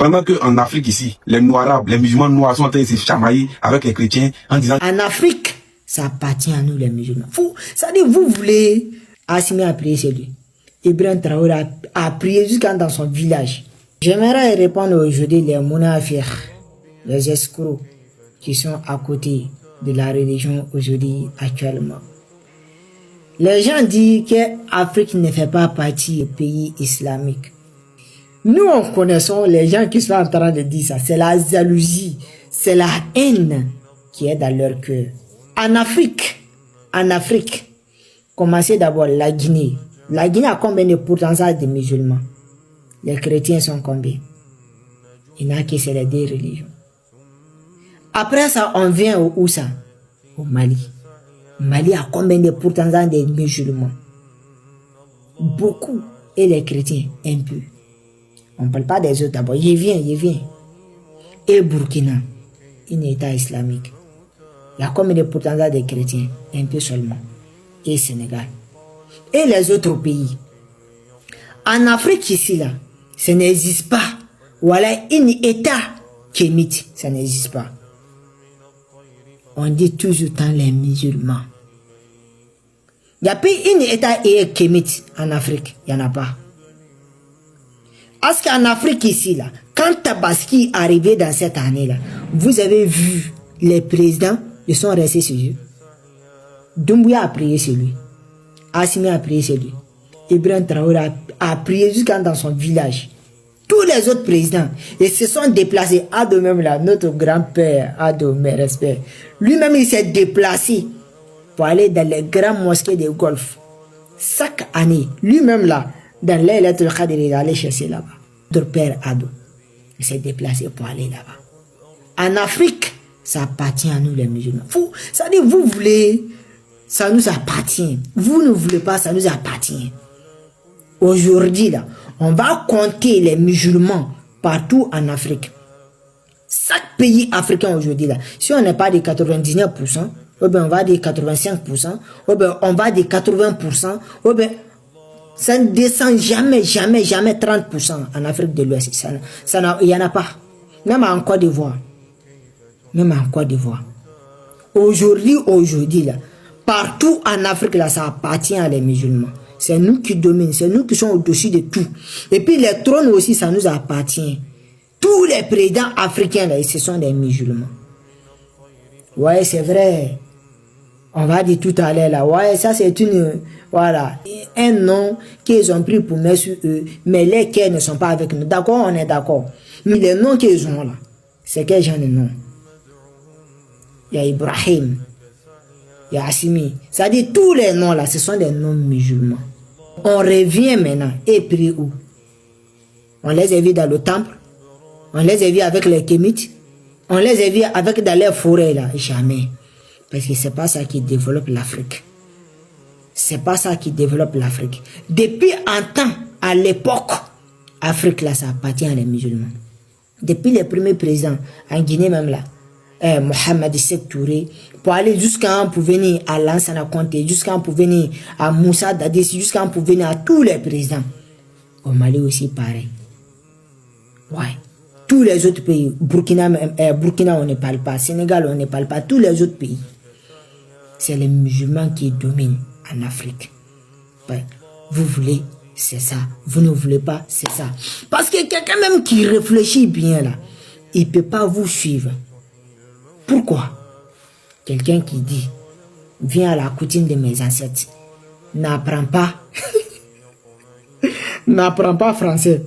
Pendant qu'en Afrique ici, les Noirs, les musulmans noirs sont en train de se chamailler avec les chrétiens en disant... En Afrique, ça appartient à nous les musulmans. Ça dit, vous voulez... Assimi a prié chez lui. Ibrahim Traoré a prié jusqu'à dans son village. J'aimerais répondre aujourd'hui les munafirs, les escrocs qui sont à côté de la religion aujourd'hui actuellement. Les gens disent que l'Afrique ne fait pas partie du pays islamique. Nous, on connaissons les gens qui sont en train de dire ça. C'est la jalousie, c'est la haine qui est dans leur cœur. En Afrique, commencez d'abord la Guinée. La Guinée a combien de pourcentage de musulmans? Les chrétiens sont combien? Il n'y a que c'est les deux religions. Après ça, on vient où ça? Au Mali. Mali a combien de pourcentage de musulmans? Beaucoup. Et les chrétiens, un peu. On ne parle pas des autres d'abord. Je viens. Et Burkina, un État islamique. Il y a combien de pourcentage de chrétiens? Un peu seulement. Et Sénégal. Et les autres pays. En Afrique ici, là, ça n'existe pas. Voilà un État kémite. Ça n'existe pas. On dit toujours tant les musulmans. Il n'y a pas un État kémite en Afrique. Il n'y en a pas. Parce qu'en Afrique ici, là, quand Tabaski est arrivé dans cette année-là, vous avez vu les présidents, ils sont restés sur eux. Doumbouya a prié sur lui. Assimi a prié sur lui. Ibrahim Traoré a prié jusqu'à dans son village. Tous les autres présidents, ils se sont déplacés. Ado même là, notre grand-père, Ado, mes respects. Lui-même, il s'est déplacé pour aller dans les grandes mosquées de Golfe. Chaque année, lui-même là, dans l'Aïlatul Qadr, il est allé chercher là-bas. Notre père Ado, il s'est déplacé pour aller là-bas. En Afrique, ça appartient à nous les musulmans. Ça dit, vous voulez, ça nous appartient. Vous ne voulez pas, ça nous appartient. Aujourd'hui, là, on va compter les musulmans partout en Afrique. Chaque pays africain aujourd'hui, là, si on n'est pas de 99%, ou bien on va de 85%, ou bien on va de 80%, ou bien ça ne descend jamais 30% en Afrique de l'Ouest. Il n'y en a pas. Même en Côte d'Ivoire. Aujourd'hui, là, partout en Afrique, là, ça appartient à les musulmans. C'est nous qui dominons, c'est nous qui sommes au-dessus de tout. Et puis les trônes aussi, ça nous appartient. Tous les présidents africains, là, ce sont des musulmans. Ouais, c'est vrai. On va dire tout à l'heure, là. Ouais, ça c'est un nom qu'ils ont pris pour mettre sur eux, mais les cœurs ne sont pas avec nous. D'accord, on est d'accord. Mais les noms qu'ils ont là, c'est quel genre de nom? Il y a Ibrahim, il y a Assimi. Ça dit tous les noms là, ce sont des noms musulmans. On revient maintenant et prie où? On les a vus dans le temple, on les a vus avec les kémites, on les a vus avec dans les forêts là, jamais. Parce que c'est pas ça qui développe l'Afrique. C'est pas ça qui développe l'Afrique. Depuis un temps, à l'époque, l'Afrique là, ça appartient à les musulmans. Depuis les premiers présidents, en Guinée même là, Mohamed Sékou Touré, pour aller jusqu'à pour venir à Lansana Conté, jusqu'à pour venir à Moussa Dadis, jusqu'à pour venir à tous les présidents. Au Mali aussi pareil. Ouais. Tous les autres pays, Burkina on ne parle pas, Sénégal on ne parle pas, tous les autres pays. C'est les musulmans qui dominent en Afrique. Ouais. Vous voulez, c'est ça. Vous ne voulez pas, c'est ça. Parce que quelqu'un même qui réfléchit bien là, il ne peut pas vous suivre. Pourquoi? Quelqu'un qui dit, viens à la coutume de mes ancêtres, n'apprends pas, n'apprends pas français,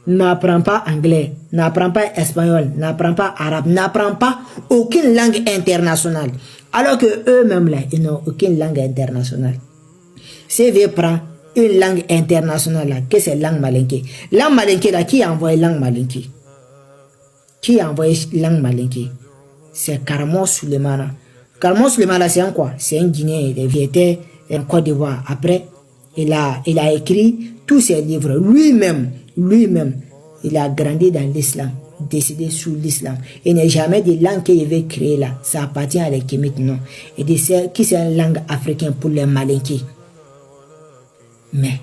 n'apprends pas anglais, n'apprends pas espagnol, n'apprends pas arabe, n'apprends pas aucune langue internationale. Alors que eux-mêmes là, ils n'ont aucune langue internationale. Si vous prenez une langue internationale là, que c'est langue malinké. Langue malinké là, qui a envoyé langue malinké? Qui a envoyé langue malinké? C'est Karamo Souleymana. Karamo Souleymana, c'est un quoi? C'est un Guinéen, il était en Côte d'Ivoire. Après, il a écrit tous ses livres. Lui-même, il a grandi dans l'islam, décédé sous l'islam. Il n'est jamais de langue qu'il veut créer là. Ça appartient à les Kémites, non. Et de qui c'est une langue africaine pour les Malinké. Mais,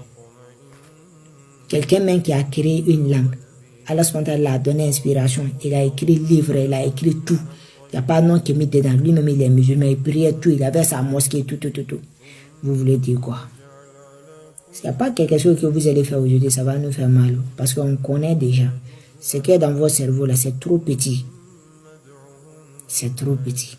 quelqu'un même qui a créé une langue, Allah subhanahu l'a donné inspiration. Il a écrit livre, il a écrit tout. Il n'y a pas de nom qui est mis dedans. Lui-même, il est musulman, il priait tout. Il avait sa mosquée, tout. Vous voulez dire quoi? S'il n'y a pas quelque chose que vous allez faire aujourd'hui, ça va nous faire mal. Parce qu'on connaît déjà. Ce qui est dans votre cerveau là, c'est trop petit. C'est trop petit.